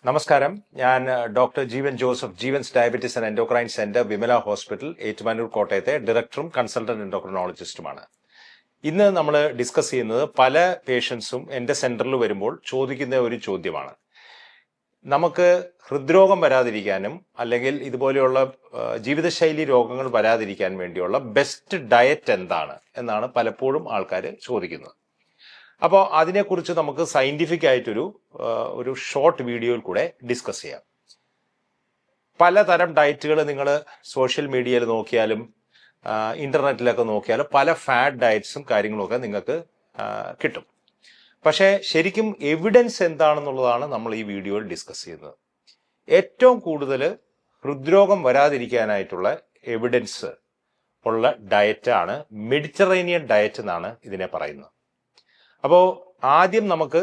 നമസ്കാരം. ഞാൻ doctor Jeevan Joseph, Jeevan's diabetes and endocrine centre, Vimala hospital, Ettumanoor, കോട്ടയത്തെ ഡയറക്ടറും കൺസൾട്ടന്റ് എൻഡോക്രിനോളജിസ്റ്റുമാണ്. ഇന്ന് നമ്മൾ ഡിസ്കസ് ചെയ്യുന്നത് പല പേഷ്യൻസും എൻ്റെ സെന്ററിൽ വരുമ്പോൾ ചോദിക്കുന്ന ഒരു ചോദ്യമാണ്. നമുക്ക് ഹൃദ്രോഗം വരാതിരിക്കാനും അല്ലെങ്കിൽ ഇതുപോലെയുള്ള ജീവിതശൈലി രോഗങ്ങൾ വരാതിരിക്കാൻ വേണ്ടിയുള്ള ബെസ്റ്റ് ഡയറ്റ് എന്താണ് എന്നാണ് പലപ്പോഴും ആൾക്കാർ ചോദിക്കുന്നത്. അപ്പോൾ അതിനെക്കുറിച്ച് നമുക്ക് സയന്റിഫിക് ആയിട്ടൊരു ഷോർട്ട് വീഡിയോയിൽ കൂടെ ഡിസ്കസ് ചെയ്യാം. പലതരം ഡയറ്റുകൾ നിങ്ങൾ സോഷ്യൽ മീഡിയയിൽ നോക്കിയാലും ഇന്റർനെറ്റിലൊക്കെ നോക്കിയാലും പല ഫാറ്റ് ഡയറ്റ്സും കാര്യങ്ങളൊക്കെ നിങ്ങൾക്ക് കിട്ടും. പക്ഷേ ശരിക്കും എവിഡൻസ് എന്താണെന്നുള്ളതാണ് നമ്മൾ ഈ വീഡിയോയിൽ ഡിസ്കസ് ചെയ്യുന്നത്. ഏറ്റവും കൂടുതൽ ഹൃദ്രോഗം വരാതിരിക്കാനായിട്ടുള്ള എവിഡൻസ് ഉള്ള ഡയറ്റാണ് മെഡിറ്ററേനിയൻ ഡയറ്റ് എന്നാണ് ഇതിനെ പറയുന്നത്. അപ്പോൾ ആദ്യം നമുക്ക്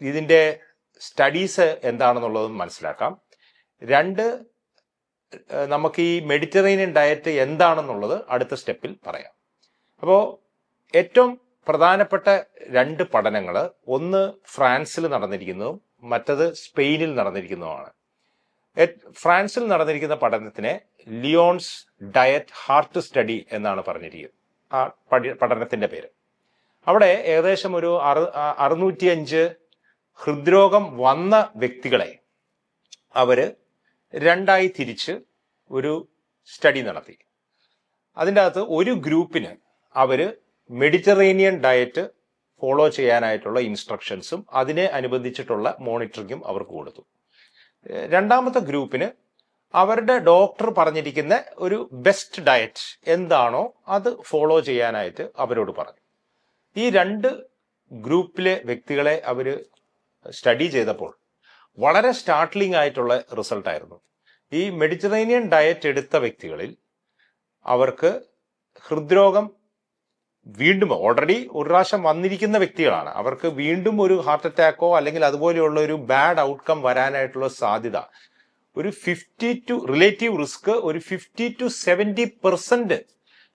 ഇതിൻ്റെ സ്റ്റഡീസ് എന്താണെന്നുള്ളത് മനസ്സിലാക്കാം. രണ്ട്, നമുക്ക് ഈ മെഡിറ്ററേനിയൻ ഡയറ്റ് എന്താണെന്നുള്ളത് അടുത്ത സ്റ്റെപ്പിൽ പറയാം. അപ്പോൾ ഏറ്റവും പ്രധാനപ്പെട്ട രണ്ട് പഠനങ്ങൾ, ഒന്ന് ഫ്രാൻസിൽ നടന്നിരിക്കുന്നതും മറ്റത് സ്പെയിനിൽ നടന്നിരിക്കുന്നതുമാണ്. ഫ്രാൻസിൽ നടന്നിരിക്കുന്ന പഠനത്തിനെ ലിയോൺസ് ഡയറ്റ് ഹാർട്ട് സ്റ്റഡി എന്നാണ് പറഞ്ഞിരിക്കുന്നത്, ആ പഠനത്തിന്റെ പേര്. അവിടെ ഏകദേശം ഒരു 605 ഹൃദ്രോഗം വന്ന വ്യക്തികളെ അവര് രണ്ടായി തിരിച്ച് ഒരു സ്റ്റഡി നടത്തി. അതിൻ്റെ അകത്ത് ഒരു ഗ്രൂപ്പിന് അവര് മെഡിറ്ററേനിയൻ ഡയറ്റ് ഫോളോ ചെയ്യാനായിട്ടുള്ള ഇൻസ്ട്രക്ഷൻസും അതിനെ അനുബന്ധിച്ചിട്ടുള്ള മോണിറ്ററിങ്ങും അവർക്ക് കൊടുത്തു. രണ്ടാമത്തെ ഗ്രൂപ്പിന് അവരുടെ ഡോക്ടർ പറഞ്ഞിരിക്കുന്ന ഒരു ബെസ്റ്റ് ഡയറ്റ് എന്താണോ അത് ഫോളോ ചെയ്യാനായിട്ട് അവരോട് പറഞ്ഞു. ഈ രണ്ട് ഗ്രൂപ്പിലെ വ്യക്തികളെ അവർ സ്റ്റഡി ചെയ്തപ്പോൾ വളരെ സ്റ്റാർട്ട്ലിംഗ് ആയിട്ടുള്ള റിസൾട്ടായിരുന്നു. ഈ മെഡിറ്ററേനിയൻ ഡയറ്റ് എടുത്ത വ്യക്തികളിൽ അവർക്ക് ഹൃദ്രോഗം വീണ്ടും ഓൾറെഡി ഒരു പ്രാവശ്യം വന്നിരിക്കുന്ന വ്യക്തികളാണ്, അവർക്ക് വീണ്ടും ഒരു ഹാർട്ട് അറ്റാക്കോ അല്ലെങ്കിൽ അതുപോലെയുള്ള ഒരു ബാഡ് ഔട്ട്കം വരാനായിട്ടുള്ള സാധ്യത ഒരു 50 റിലേറ്റീവ് റിസ്ക് ഒരു 50 to 70%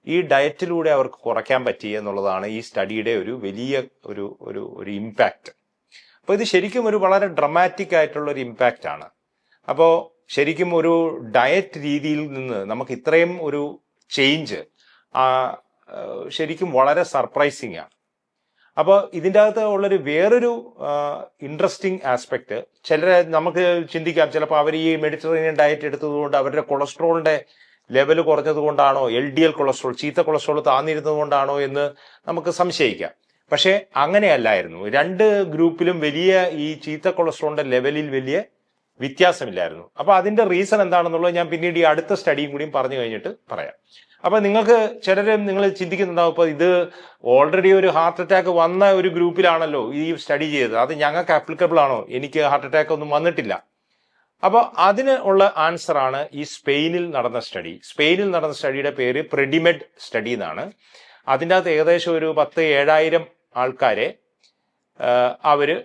ഈ ഡയറ്റിലൂടെ അവർക്ക് കുറയ്ക്കാൻ പറ്റി എന്നുള്ളതാണ് ഈ സ്റ്റഡിയുടെ ഒരു വലിയ ഒരു ഇമ്പാക്റ്റ്. അപ്പോൾ ഇത് ശരിക്കും ഒരു വളരെ ഡ്രമാറ്റിക് ആയിട്ടുള്ള ഒരു ഇമ്പാക്റ്റ് ആണ്. അപ്പോൾ ശരിക്കും ഒരു ഡയറ്റ് രീതിയിൽ നിന്ന് നമുക്ക് ഇത്രയും ഒരു ചേഞ്ച് ശരിക്കും വളരെ സർപ്രൈസിങ് ആണ്. അപ്പോൾ ഇതിൻ്റെ അകത്ത് ഉള്ളൊരു വേറൊരു ഇൻട്രസ്റ്റിംഗ് ആസ്പെക്ട്, ചിലരെ നമുക്ക് ചിന്തിക്കാം, ചിലപ്പോൾ അവർ ഈ മെഡിറ്ററേനിയൻ ഡയറ്റ് എടുത്തതുകൊണ്ട് അവരുടെ കൊളസ്ട്രോളിന്റെ ലെവൽ കുറഞ്ഞത് കൊണ്ടാണോ, LDL കൊളസ്ട്രോൾ, ചീത്ത കൊളസ്ട്രോൾ താന്നിരുന്നത് കൊണ്ടാണോ എന്ന് നമുക്ക് സംശയിക്കാം. പക്ഷേ അങ്ങനെയല്ലായിരുന്നു. രണ്ട് ഗ്രൂപ്പിലും വലിയ ഈ ചീത്ത കൊളസ്ട്രോളിന്റെ ലെവലിൽ വലിയ വ്യത്യാസമില്ലായിരുന്നു. അപ്പൊ അതിന്റെ റീസൺ എന്താണെന്നുള്ളത് ഞാൻ പിന്നീട് ഈ അടുത്ത സ്റ്റഡിയും കൂടിയും പറഞ്ഞു കഴിഞ്ഞിട്ട് പറയാം. അപ്പൊ നിങ്ങൾ ചിന്തിക്കുന്നുണ്ടാവും, ഇപ്പൊ ഇത് ഓൾറെഡി ഒരു ഹാർട്ട് അറ്റാക്ക് വന്ന ഒരു ഗ്രൂപ്പിലാണല്ലോ ഈ സ്റ്റഡി ചെയ്തത്, അത് ഞങ്ങൾക്ക് ആപ്ലിക്കബിൾ ആണോ? എനിക്ക് ഹാർട്ട് അറ്റാക്ക് ഒന്നും വന്നിട്ടില്ല. അപ്പോൾ അതിന് ഉള്ള ആൻസർ ആണ് ഈ സ്പെയിനിൽ നടന്ന സ്റ്റഡി. സ്പെയിനിൽ നടന്ന സ്റ്റഡിയുടെ പേര് പ്രെഡിമെഡ് സ്റ്റഡി എന്നാണ്. അതിൻ്റെ അകത്ത് ഏകദേശം ഒരു 10,000 ആൾക്കാരെ അവര്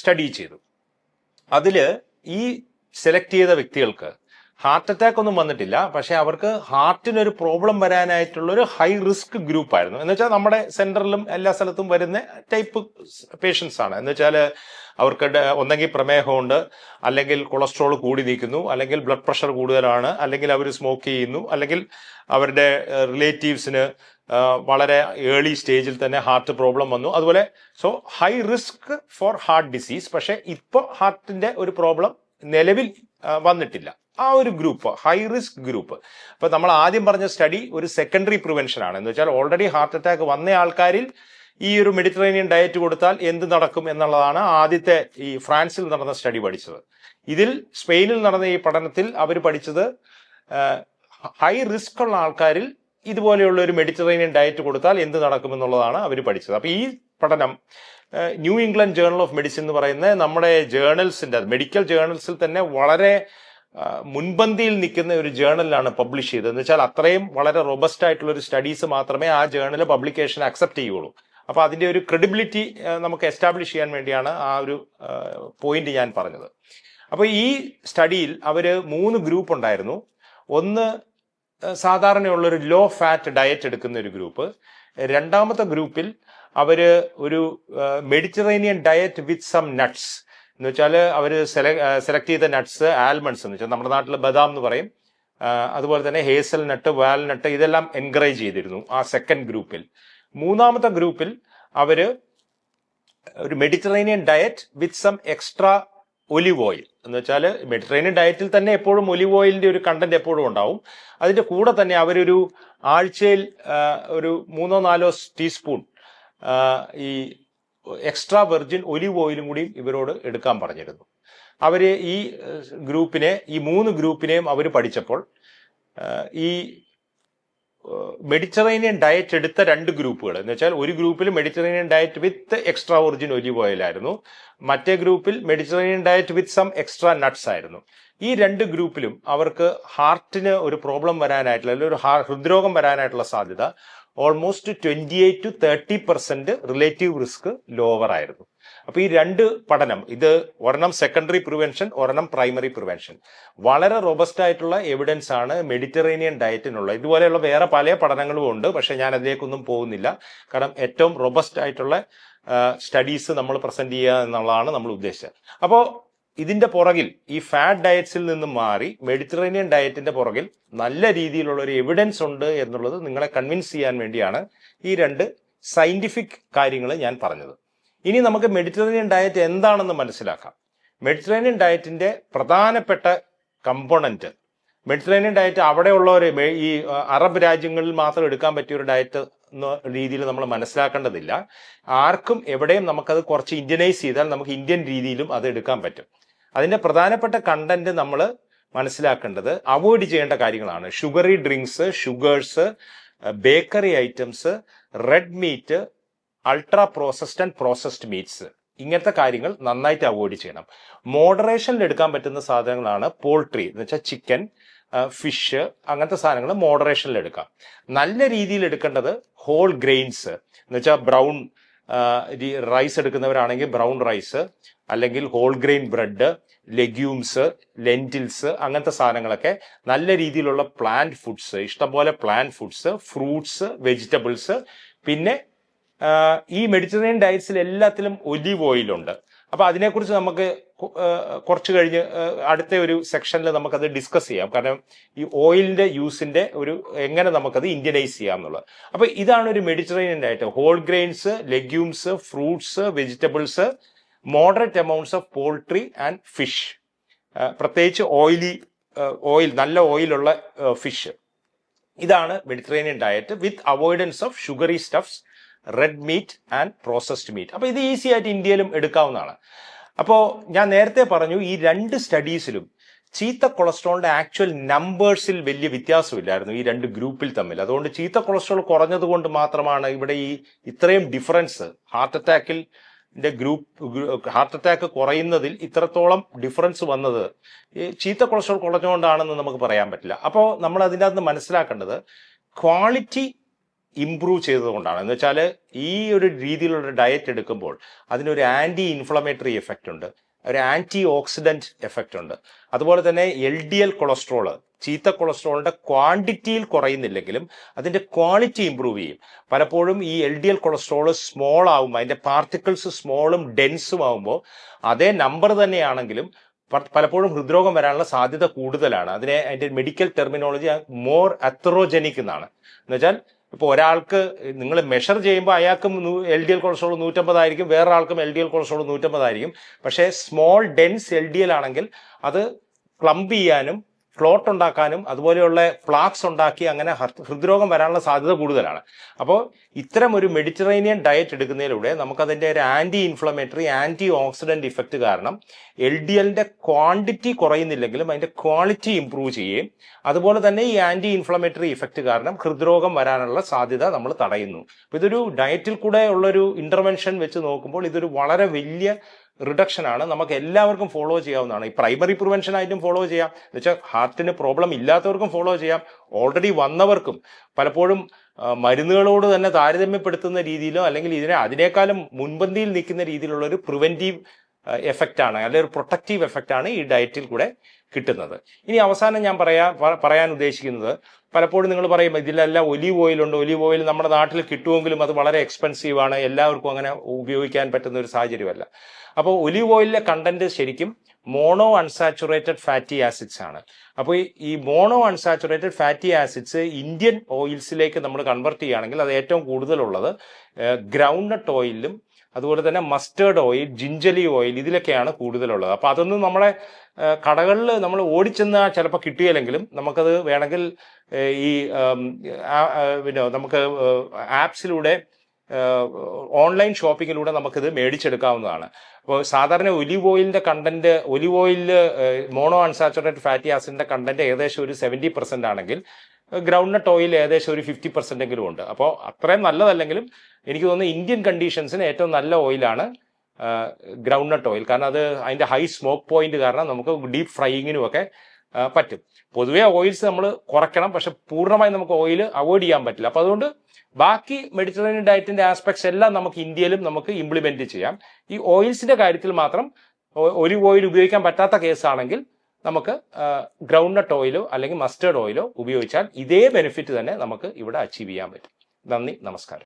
സ്റ്റഡി ചെയ്തു. അതില് ഈ സെലക്ട് ചെയ്ത വ്യക്തികൾക്ക് ഹാർട്ട് അറ്റാക്ക് ഒന്നും വന്നിട്ടില്ല, പക്ഷെ അവർക്ക് ഹാർട്ടിനൊരു പ്രോബ്ലം വരാനായിട്ടുള്ള ഒരു ഹൈ റിസ്ക് ഗ്രൂപ്പ് ആയിരുന്നു. എന്ന് വെച്ചാൽ നമ്മുടെ സെന്ററിലും എല്ലാ സ്ഥലത്തും വരുന്ന ടൈപ്പ് പേഷ്യൻസ് ആണ്. എന്ന് വെച്ചാൽ അവർക്ക് ഒന്നെങ്കിൽ പ്രമേഹമുണ്ട്, അല്ലെങ്കിൽ കൊളസ്ട്രോൾ കൂടി നിൽക്കുന്നു, അല്ലെങ്കിൽ ബ്ലഡ് പ്രഷർ കൂടുതലാണ്, അല്ലെങ്കിൽ അവർ സ്മോക്ക് ചെയ്യുന്നു, അല്ലെങ്കിൽ അവരുടെ റിലേറ്റീവ്സിന് വളരെ ഏർലി സ്റ്റേജിൽ തന്നെ ഹാർട്ട് പ്രോബ്ലം വന്നു. അതുപോലെ high risk for heart disease. പക്ഷെ ഇപ്പോൾ ഹാർട്ടിന്റെ ഒരു പ്രോബ്ലം നിലവിൽ വന്നിട്ടില്ല. ആ ഒരു ഗ്രൂപ്പ് ഹൈ റിസ്ക് ഗ്രൂപ്പ്. അപ്പൊ നമ്മൾ ആദ്യം പറഞ്ഞ സ്റ്റഡി ഒരു സെക്കൻഡറി പ്രിവെൻഷൻ ആണ്. എന്ന് വെച്ചാൽ ഓൾറെഡി ഹാർട്ട് അറ്റാക്ക് വന്ന ആൾക്കാരിൽ ഈ ഒരു മെഡിറ്ററേനിയൻ ഡയറ്റ് കൊടുത്താൽ എന്ത് നടക്കും എന്നുള്ളതാണ് ആദ്യത്തെ ഈ ഫ്രാൻസിൽ നടന്ന സ്റ്റഡി പഠിച്ചത്. ഇതിൽ സ്പെയിനിൽ നടന്ന ഈ പഠനത്തിൽ അവർ പഠിച്ചത് ഹൈ റിസ്ക് ഉള്ള ആൾക്കാരിൽ ഇതുപോലെയുള്ള ഒരു മെഡിറ്ററേനിയൻ ഡയറ്റ് കൊടുത്താൽ എന്ത് നടക്കുമെന്നുള്ളതാണ് അവർ പഠിച്ചത്. അപ്പൊ ഈ പഠനം new England journal of medicine എന്ന് പറയുന്ന നമ്മുടെ ജേർണൽസിന്റെ മെഡിക്കൽ ജേർണൽസിൽ തന്നെ വളരെ മുൻപന്തിയിൽ നിൽക്കുന്ന ഒരു ജേർണലിലാണ് പബ്ലിഷ് ചെയ്തത്. എന്ന് വെച്ചാൽ അത്രയും വളരെ റോബസ്റ്റ് ആയിട്ടുള്ള ഒരു സ്റ്റഡീസ് മാത്രമേ ആ ജേർണൽ പബ്ലിക്കേഷൻ അക്സെപ്റ്റ് ചെയ്യുള്ളൂ. അപ്പൊ അതിന്റെ ഒരു ക്രെഡിബിലിറ്റി നമുക്ക് എസ്റ്റാബ്ലിഷ് ചെയ്യാൻ വേണ്ടിയാണ് ആ ഒരു പോയിന്റ് ഞാൻ പറഞ്ഞത്. അപ്പൊ ഈ സ്റ്റഡിയിൽ അവര് 3 ഗ്രൂപ്പ് ഉണ്ടായിരുന്നു. ഒന്ന് സാധാരണയുള്ളൊരു ലോ ഫാറ്റ് ഡയറ്റ് എടുക്കുന്ന ഒരു ഗ്രൂപ്പ്. രണ്ടാമത്തെ ഗ്രൂപ്പിൽ അവര് ഒരു Mediterranean diet with some nuts, എന്ന് വെച്ചാൽ അവർ സെലക്ട് ചെയ്ത നട്ട്സ് ആൽമണ്ട്സ് എന്ന് വെച്ചാൽ നമ്മുടെ നാട്ടിൽ ബദാം എന്ന് പറയും, അതുപോലെ തന്നെ ഹേസൽ നട്ട്, വാൽനട്ട് ഇതെല്ലാം എൻകറേജ് ചെയ്തിരുന്നു ആ സെക്കൻഡ് ഗ്രൂപ്പിൽ. മൂന്നാമത്തെ ഗ്രൂപ്പിൽ അവര് ഒരു Mediterranean diet with some extra olive oil എന്ന് വെച്ചാൽ മെഡിറ്ററേനിയൻ ഡയറ്റിൽ തന്നെ എപ്പോഴും ഒലിവ് ഓയിലിന്റെ ഒരു കണ്ടന്റ് എപ്പോഴും ഉണ്ടാവും. അതിന്റെ കൂടെ തന്നെ അവരൊരു ആഴ്ചയിൽ ഒരു 3-4 ടീസ്പൂൺ ഈ എക്സ്ട്രാ വെർജിൻ ഒലിവ് ഓയിലും കൂടി ഇവരോട് എടുക്കാൻ പറഞ്ഞിരുന്നു. അവര് ഈ 3 ഗ്രൂപ്പിനെയും അവർ പഠിച്ചപ്പോൾ ഈ മെഡിറ്ററേനിയൻ ഡയറ്റ് എടുത്ത 2 ഗ്രൂപ്പുകൾ എന്ന് വെച്ചാൽ ഒരു ഗ്രൂപ്പിൽ Mediterranean diet with extra origin olive oil ആയിരുന്നു, മറ്റേ ഗ്രൂപ്പിൽ Mediterranean diet with some extra nuts ആയിരുന്നു. ഈ 2 ഗ്രൂപ്പിലും അവർക്ക് ഹാർട്ടിന് ഒരു പ്രോബ്ലം വരാനായിട്ടുള്ള അല്ലെങ്കിൽ ഒരു ഹൃദ്രോഗം വരാനായിട്ടുള്ള സാധ്യത almost 28 to 30% relative risk lower ആയിരുന്നു. അപ്പൊ ഈ 2 പഠനം, ഇത് ഒരെണ്ണം സെക്കൻഡറി പ്രിവെൻഷൻ, ഒരെണ്ണം പ്രൈമറി പ്രിവെൻഷൻ, വളരെ റോബസ്റ്റ് ആയിട്ടുള്ള എവിഡൻസ് ആണ് മെഡിറ്ററേനിയൻ ഡയറ്റിനുള്ള. ഇതുപോലെയുള്ള വേറെ പല പഠനങ്ങളും ഉണ്ട്, പക്ഷെ ഞാൻ അതിലേക്കൊന്നും പോകുന്നില്ല. കാരണം ഏറ്റവും റോബസ്റ്റ് ആയിട്ടുള്ള സ്റ്റഡീസ് നമ്മൾ പ്രസന്റ് ചെയ്യുക എന്നുള്ളതാണ് നമ്മൾ ഉദ്ദേശിച്ചത്. അപ്പോൾ ഇതിന്റെ പുറകിൽ ഈ ഫാറ്റ് ഡയറ്റ്സിൽ നിന്നും മാറി മെഡിറ്ററേനിയൻ ഡയറ്റിന്റെ പുറകിൽ നല്ല രീതിയിലുള്ള ഒരു എവിഡൻസ് ഉണ്ട് എന്നുള്ളത് നിങ്ങളെ കൺവിൻസ് ചെയ്യാൻ വേണ്ടിയാണ് ഈ 2 സയന്റിഫിക് കാര്യങ്ങൾ ഞാൻ പറഞ്ഞത്. ഇനി നമുക്ക് മെഡിറ്ററേനിയൻ ഡയറ്റ് എന്താണെന്ന് മനസ്സിലാക്കാം. മെഡിറ്ററേനിയൻ ഡയറ്റിന്റെ പ്രധാനപ്പെട്ട കമ്പോണന്റ്, മെഡിറ്ററേനിയൻ ഡയറ്റ് അവിടെയുള്ളവർ ഈ അറബ് രാജ്യങ്ങളിൽ മാത്രം എടുക്കാൻ പറ്റിയ ഒരു ഡയറ്റ് എന്ന രീതിയിൽ നമ്മൾ മനസ്സിലാക്കേണ്ടതില്ല. ആർക്കും എവിടെയും നമുക്കത് കുറച്ച് ഇന്ത്യനൈസ് ചെയ്താൽ നമുക്ക് ഇന്ത്യൻ രീതിയിലും അത് എടുക്കാൻ പറ്റും. അതിന്റെ പ്രധാനപ്പെട്ട കണ്ടന്റ് നമ്മൾ മനസ്സിലാക്കേണ്ടത് അവോയ്ഡ് ചെയ്യേണ്ട കാര്യങ്ങളാണ്. Sugary drinks, sugars, bakery items, red meat, ultra processed and processed meats, ഇങ്ങനത്തെ കാര്യങ്ങൾ നന്നായിട്ട് അവോയ്ഡ് ചെയ്യണം. മോഡറേഷനിൽ എടുക്കാൻ പറ്റുന്ന സാധനങ്ങളാണ് പോൾട്രി എന്ന് വെച്ചാൽ ചിക്കൻ, ഫിഷ്, അങ്ങനത്തെ സാധനങ്ങൾ മോഡറേഷനിൽ എടുക്കാം. നല്ല രീതിയിൽ എടുക്കേണ്ടത് ഹോൾ ഗ്രെയിൻസ് എന്ന് വെച്ചാൽ ബ്രൗൺ റൈസ് എടുക്കുന്നവരാണെങ്കിൽ ബ്രൗൺ റൈസ്, അല്ലെങ്കിൽ whole grain bread, legumes, lentils, അങ്ങനത്തെ സാധനങ്ങളൊക്കെ നല്ല രീതിയിലുള്ള പ്ലാന്റ് ഫുഡ്സ്, ഇഷ്ടംപോലെ പ്ലാന്റ് ഫുഡ്സ്, ഫ്രൂട്ട്സ്, വെജിറ്റബിൾസ്. പിന്നെ ഈ മെഡിറ്ററേനിയൻ ഡയറ്റ്സിൽ എല്ലാത്തിലും ഒലിവ് ഓയിലുണ്ട്. അപ്പൊ അതിനെക്കുറിച്ച് നമുക്ക് കുറച്ച് കഴിഞ്ഞ് അടുത്ത ഒരു സെക്ഷനിൽ നമുക്കത് ഡിസ്കസ് ചെയ്യാം. കാരണം ഈ ഓയിലിന്റെ യൂസിന്റെ ഒരു എങ്ങനെ നമുക്കത് ഇന്ത്യനൈസ് ചെയ്യാം എന്നുള്ളത്. അപ്പൊ ഇതാണ് ഒരു Mediterranean diet. Whole grains, legumes, fruits, vegetables, moderate amounts of poultry and fish, പ്രത്യേകിച്ച് ഓയിൽ നല്ല ഓയിലുള്ള ഫിഷ്. ഇതാണ് Mediterranean diet with avoidance of sugary stuffs, red meat and processed meat. അപ്പൊ ഇത് ഈസി ആയിട്ട് ഇന്ത്യയിലും എടുക്കാവുന്നതാണ്. അപ്പോ ഞാൻ നേരത്തെ പറഞ്ഞു ഈ 2 സ്റ്റഡീസിലും ചീത്ത കൊളസ്ട്രോളിന്റെ ആക്ച്വൽ നമ്പേഴ്സിൽ വലിയ വ്യത്യാസമില്ലായിരുന്നു ഈ 2 ഗ്രൂപ്പിൽ തമ്മിൽ. അതുകൊണ്ട് ചീത്ത കൊളസ്ട്രോൾ കുറഞ്ഞത് കൊണ്ട് മാത്രമാണ് ഇവിടെ ഈ ഇത്രയും ഡിഫറൻസ്, ഹാർട്ട് അറ്റാക്ക് കുറയുന്നതിൽ ഇത്രത്തോളം ഡിഫറൻസ് വന്നത് ഈ ചീത്ത കൊളസ്ട്രോൾ കുറഞ്ഞുകൊണ്ടാണെന്ന് നമുക്ക് പറയാൻ പറ്റില്ല. അപ്പോൾ നമ്മൾ അതിൻ്റെ അകത്ത് മനസ്സിലാക്കേണ്ടത് ക്വാളിറ്റി ഇംപ്രൂവ് ചെയ്തതുകൊണ്ടാണ്. എന്ന് വെച്ചാൽ ഈ ഒരു രീതിയിലുള്ള ഡയറ്റ് എടുക്കുമ്പോൾ അതിനൊരു ആന്റി ഇൻഫ്ലമേറ്ററി എഫക്റ്റ് ഉണ്ട്, ഒരു ആന്റി ഓക്സിഡന്റ് എഫക്റ്റ് ഉണ്ട്. അതുപോലെ തന്നെ LDL കൊളസ്ട്രോള് ചീത്ത കൊളസ്ട്രോളിന്റെ ക്വാണ്ടിറ്റിയിൽ കുറയുന്നില്ലെങ്കിലും അതിന്റെ ക്വാളിറ്റി ഇംപ്രൂവ് ചെയ്യും. പലപ്പോഴും ഈ LDL കൊളസ്ട്രോള് സ്മോൾ ആകുമ്പോൾ, അതിന്റെ പാർട്ടിക്കിൾസ് സ്മോളും ഡെൻസും ആകുമ്പോൾ അതേ നമ്പർ തന്നെയാണെങ്കിലും പലപ്പോഴും ഹൃദ്രോഗം വരാനുള്ള സാധ്യത കൂടുതലാണ്. അതിന്റെ മെഡിക്കൽ ടെർമിനോളജി മോർ അത്രോജനിക് എന്നാണ്. എന്നുവെച്ചാൽ ഇപ്പോൾ ഒരാൾക്ക് നിങ്ങൾ മെഷർ ചെയ്യുമ്പോൾ അയാൾക്കും LDL കൊളസ്ട്രോൾ 150 ആയിരിക്കും, വേറൊരാൾക്കും LDL കൊളസ്ട്രോൾ 150 ആയിരിക്കും. പക്ഷേ സ്മോൾ ഡെൻസ് LDL ആണെങ്കിൽ അത് ക്ലംപ് ചെയ്യാനും ക്ലോട്ട് ഉണ്ടാക്കാനും അതുപോലെയുള്ള പ്ലാക്സ് ഉണ്ടാക്കി അങ്ങനെ ഹൃദ്രോഗം വരാനുള്ള സാധ്യത കൂടുതലാണ്. അപ്പോൾ ഇത്തരം ഒരു മെഡിറ്ററേനിയൻ ഡയറ്റ് എടുക്കുന്നതിലൂടെ നമുക്കതിൻ്റെ ഒരു anti inflammatory, antioxidant effect കാരണം LDLന്റെ ക്വാണ്ടിറ്റി കുറയുന്നില്ലെങ്കിലും അതിന്റെ ക്വാളിറ്റി ഇംപ്രൂവ് ചെയ്യുകയും അതുപോലെ തന്നെ ഈ ആന്റി ഇൻഫ്ലമേറ്ററി ഇഫക്റ്റ് കാരണം ഹൃദ്രോഗം വരാനുള്ള സാധ്യത നമ്മൾ തടയുന്നു. അപ്പോൾ ഇതൊരു ഡയറ്റിൽ കൂടെ ഉള്ളൊരു ഇന്റർവെൻഷൻ വെച്ച് നോക്കുമ്പോൾ ഇതൊരു വളരെ വലിയ റിഡക്ഷൻ ആണ്. നമുക്ക് എല്ലാവർക്കും ഫോളോ ചെയ്യാവുന്നതാണ്. ഈ പ്രൈമറി പ്രിവെൻഷൻ ആയിട്ടും ഫോളോ ചെയ്യാം, എന്ന് വെച്ചാൽ ഹാർട്ടിന് പ്രോബ്ലം ഇല്ലാത്തവർക്കും ഫോളോ ചെയ്യാം, ഓൾറെഡി വന്നവർക്കും. പലപ്പോഴും മരുന്നുകളോട് തന്നെ താരതമ്യപ്പെടുത്തുന്ന രീതിയിലോ അല്ലെങ്കിൽ അതിനേക്കാളും മുൻപന്തിയിൽ നിൽക്കുന്ന രീതിയിലുള്ള ഒരു പ്രിവെന്റീവ് എഫക്റ്റ് ആണ്, അല്ലെങ്കിൽ ഒരു പ്രൊട്ടക്റ്റീവ് എഫക്റ്റ് ആണ് ഈ ഡയറ്റിൽ കൂടെ കിട്ടുന്നത്. ഇനി അവസാനം ഞാൻ പറയാൻ ഉദ്ദേശിക്കുന്നത്, പലപ്പോഴും നിങ്ങൾ പറയും ഇതിലെല്ലാം ഒലീവ് ഓയിലുണ്ട്, ഒലീവ് ഓയിൽ നമ്മുടെ നാട്ടിൽ കിട്ടുമെങ്കിലും അത് വളരെ എക്സ്പെൻസീവ് ആണ്, എല്ലാവർക്കും അങ്ങനെ ഉപയോഗിക്കാൻ പറ്റുന്ന ഒരു സാഹചര്യമല്ല. അപ്പോൾ ഒലീവ് ഓയിലിലെ കണ്ടന്റ് ശരിക്കും മോണോ അൺസാച്ചുറേറ്റഡ് ഫാറ്റി ആസിഡ്സ് ആണ്. അപ്പോൾ ഈ മോണോ അൺസാച്ചുറേറ്റഡ് ഫാറ്റി ആസിഡ്സ് ഇന്ത്യൻ ഓയിൽസിലേക്ക് നമ്മൾ കൺവെർട്ട് ചെയ്യുകയാണെങ്കിൽ അത് ഏറ്റവും കൂടുതലുള്ളത് ഗ്രൗണ്ട്നട്ട് ഓയിലും അതുപോലെ തന്നെ മസ്റ്റേർഡ് ഓയിൽ, ജിഞ്ചലി ഓയിൽ, ഇതിലൊക്കെയാണ് കൂടുതലുള്ളത്. അപ്പോൾ അതൊന്നും നമ്മളെ കടകളിൽ നമ്മൾ ഓടിച്ചെന്ന് ചിലപ്പോൾ കിട്ടിയില്ലെങ്കിലും നമുക്കത് വേണമെങ്കിൽ ഈ പിന്നെ നമുക്ക് ആപ്സിലൂടെ ഓൺലൈൻ ഷോപ്പിങ്ങിലൂടെ നമുക്കിത് മേടിച്ചെടുക്കാവുന്നതാണ്. അപ്പോൾ സാധാരണ ഒലിവ് ഓയിലിന്റെ കണ്ടന്റ്, ഒലിവ് ഓയിലിൽ മോണോ അൺസാച്ചുറേറ്റഡ് ഫാറ്റി ആസിഡിന്റെ കണ്ടന്റ് ഏകദേശം ഒരു 70% ആണെങ്കിൽ ഗ്രൗണ്ട്നട്ട് ഓയിൽ ഏകദേശം ഒരു 50% എങ്കിലും ഉണ്ട്. അപ്പോൾ അത്രയും നല്ലതല്ലെങ്കിലും എനിക്ക് തോന്നുന്നു ഇന്ത്യൻ കണ്ടീഷൻസിന് ഏറ്റവും നല്ല ഓയിലാണ് ഗ്രൗണ്ട്നട്ട് ഓയിൽ. കാരണം അത് അതിന്റെ ഹൈ സ്മോക്ക് പോയിന്റ് കാരണം നമുക്ക് ഡീപ്പ് ഫ്രൈയിങ്ങിനും ഒക്കെ പറ്റും. പൊതുവേ ഓയിൽസ് നമ്മൾ കുറയ്ക്കണം, പക്ഷെ പൂർണ്ണമായി നമുക്ക് ഓയിൽ അവോയ്ഡ് ചെയ്യാൻ പറ്റില്ല. അപ്പോൾ അതുകൊണ്ട് ബാക്കി മെഡിറ്ററേനിയൻ ഡയറ്റിന്റെ ആസ്പെക്ട്സ് എല്ലാം നമുക്ക് ഇന്ത്യയിലും നമുക്ക് ഇംപ്ലിമെന്റ് ചെയ്യാം. ഈ ഓയിൽസിന്റെ കാര്യത്തിൽ മാത്രം ഒലിവ് ഓയിൽ ഉപയോഗിക്കാൻ പറ്റാത്ത കേസാണെങ്കിൽ നമുക്ക് ഗ്രൗണ്ട്നട്ട് ഓയിലോ അല്ലെങ്കിൽ മസ്റ്റേർഡ് ഓയിലോ ഉപയോഗിച്ചാൽ ഇതേ ബെനിഫിറ്റ് തന്നെ നമുക്ക് ഇവിടെ അച്ചീവ് ചെയ്യാൻ പറ്റും. നന്ദി, നമസ്കാരം.